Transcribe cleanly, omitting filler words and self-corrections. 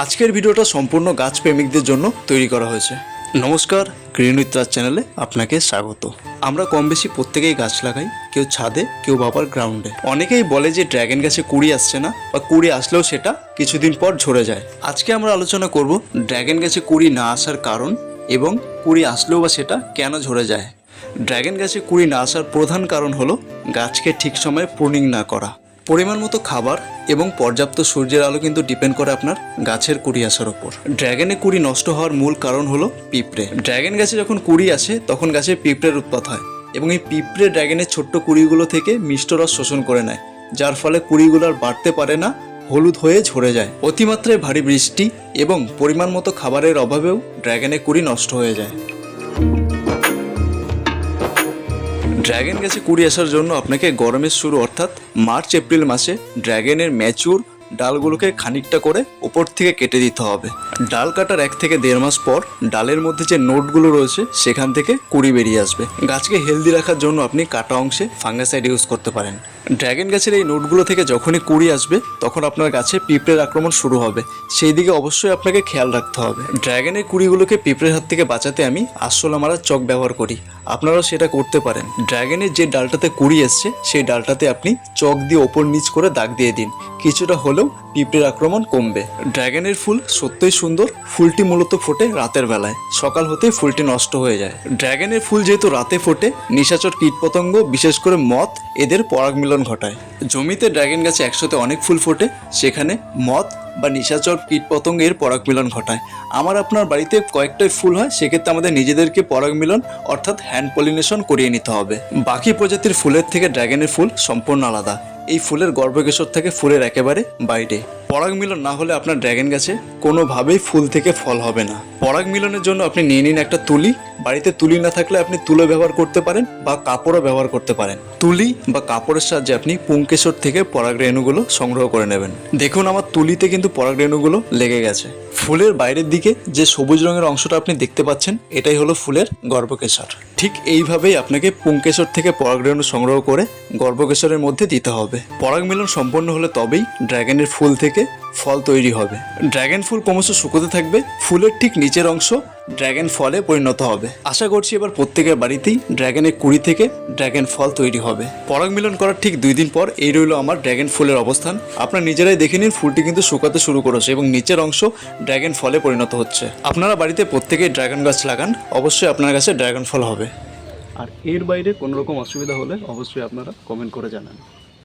আজকের ভিডিওটা সম্পূর্ণ গাছ প্রেমিকদের জন্য তৈরি করা হয়েছে। নমস্কার, গ্রিন উইথ রাজ চ্যানেলে আপনাকে স্বাগত। আমরা কম বেশি প্রত্যেকেই গাছ লাগাই, কেউ ছাদে, কেউ বাবার গ্রাউন্ডে। অনেকেই বলে যে ড্র্যাগন গাছে কুড়ি আসছে না, বা কুড়ি আসলেও সেটা কিছুদিন পর ঝরে যায়। আজকে আমরা আলোচনা করব ড্র্যাগন গাছে কুড়ি না আসার কারণ এবং কুড়ি আসলেও বা সেটা কেন ঝরে যায়। ড্র্যাগন গাছে কুড়ি না আসার প্রধান কারণ হলো গাছকে ঠিক সময়ে প্রুনিং না করা। পরিমাণ মতো খাবার এবং পর্যাপ্ত সূর্যের আলো কিন্তু ডিপেন্ড করে আপনার গাছের কুড়ি আসার ওপর। ড্র্যাগনে কুড়ি নষ্ট হওয়ার মূল কারণ হলো পিঁপড়ে। ড্র্যাগন গাছে যখন কুড়ি আসে তখন গাছে পিঁপড়ের উৎপাত হয় এবং এই পিঁপড়ে ড্র্যাগনের ছোট্ট কুড়িগুলো থেকে মিষ্ট রস শোষণ করে নেয়, যার ফলে কুড়িগুলো আর বাড়তে পারে না, হলুদ হয়ে ঝরে যায়। অতিমাত্রায় ভারী বৃষ্টি এবং পরিমাণ মতো খাবারের অভাবেও ড্র্যাগনে কুড়ি নষ্ট হয়ে যায়। ড্র্যাগন গাছে কুড়ি আসার জন্য আপনাকে গরমের শুরু অর্থাৎ মার্চ এপ্রিল মাসে ড্র্যাগনের ম্যাচিউর ডালগুলোকে খানিকটা করে ওপর থেকে কেটে দিতে হবে। ডাল কাটার 1 থেকে 1.5 মাস পর ডালের মধ্যে যে নোটগুলো রয়েছে সেখান থেকে কুড়ি বেরিয়ে আসবে। গাছকে হেলদি রাখার জন্য আপনি কাটা অংশে ফাঙ্গাসাইড ইউজ করতে পারেন। ড্র্যাগন গাছের এই নোটগুলো থেকে যখনই কুড়ি আসবে তখন আপনার গাছে পিঁপড়ের আক্রমণ শুরু হবে, সেই দিকে অবশ্যই আপনাকে খেয়াল রাখতে হবে। ড্র্যাগনের কুড়িগুলোকে পিঁপড়ের হাত থেকে বাঁচাতে আমি আরশোলা মারার চক ব্যবহার করি, আপনারাও সেটা করতে পারেন। ড্র্যাগনের যে ডালটাতে কুড়ি এসছে সেই ডালটাতে আপনি চক দিয়ে ওপর নিচ করে দাগ দিয়ে দিন, কিছুটা হলেও পিঁপড়ের আক্রমণ কমবে। ড্র্যাগনের ফুল সত্যই সুন্দর। ফুলটি মূলত ফোটে রাতের বেলায়, সকাল হতেই ফুলটি নষ্ট হয়ে যায়। ড্র্যাগনের ফুল যেহেতু রাতে ফোটে, নিশাচর কীটপতঙ্গ বিশেষ করে মথ এদের পরাগ মিলন ঘটায়। জমিতে ড্র্যাগন গাছে একসাথে অনেক ফুল ফোটে, সেখানে মথ বা নিশাচর কীটপতঙ্গের পরাগ মিলন ঘটায়। আমার আপনার বাড়িতে কয়েকটাই ফুল হয়, সেক্ষেত্রে আমাদের নিজেদেরকে পরাগ মিলন অর্থাৎ হ্যান্ড পলিনেশন করিয়ে নিতে হবে। বাকি প্রজাতির ফুলের থেকে ড্র্যাগনের ফুল সম্পূর্ণ আলাদা। এই ফুলের গর্ভকেশর থেকে ফুলের একেবারে বাইরে। পরাগ মিলন না হলে আপনার ড্র্যাগন গাছে কোনোভাবেই ফুল থেকে ফল হবে না। পরাগ মিলনের জন্য আপনি নিয়ে নিন একটা তুলি। বাড়িতে তুলি না থাকলে আপনি তুলো ব্যবহার করতে পারেন বা কাপড়ও ব্যবহার করতে পারেন। তুলি বা কাপড়ের সাহায্যে আপনি পুংকেশর থেকে পরাগ রেণুগুলো সংগ্রহ করে নেবেন। দেখুন আমার তুলিতে কিন্তু পরাগ রেণুগুলো লেগে গেছে। ফুলের বাইরের দিকে যে সবুজ রঙের অংশটা আপনি দেখতে পাচ্ছেন, এটাই হলো ফুলের গর্ভকেশর। ঠিক এইভাবেই আপনাকে পুংকেশর থেকে পরাগ রেণু সংগ্রহ করে গর্ভকেশরের মধ্যে দিতে হবে। পরাগ মিলন সম্পন্ন হলে তবেই ড্র্যাগনের ফুল থেকে ফল তৈরি হবে। ড্র্যাগন ফুল ক্রমশ শুকোতে থাকবে, ফুলের ঠিক নিচের অংশ ড্র্যাগন ফলে পরিণত হবে। আশা করছি এবার প্রত্যেকের বাড়িতেই ড্র্যাগনের কুড়ি থেকে ড্র্যাগন ফল তৈরি হবে। পরাগ মিলন করার ঠিক 2 দিন পর এই রইল আমার ড্র্যাগন ফুলের অবস্থান। আপনারা নিজেরাই দেখে নিন, ফুলটি কিন্তু শুকাতে শুরু করেছে এবং নিচের অংশ ড্র্যাগন ফলে পরিণত হচ্ছে। আপনারা বাড়িতে প্রত্যেকেই ড্র্যাগন গাছ লাগান, অবশ্যই আপনার কাছে ড্র্যাগন ফল হবে। আর এর বাইরে কোনো রকম অসুবিধা হলে অবশ্যই আপনারা কমেন্ট করে জানান।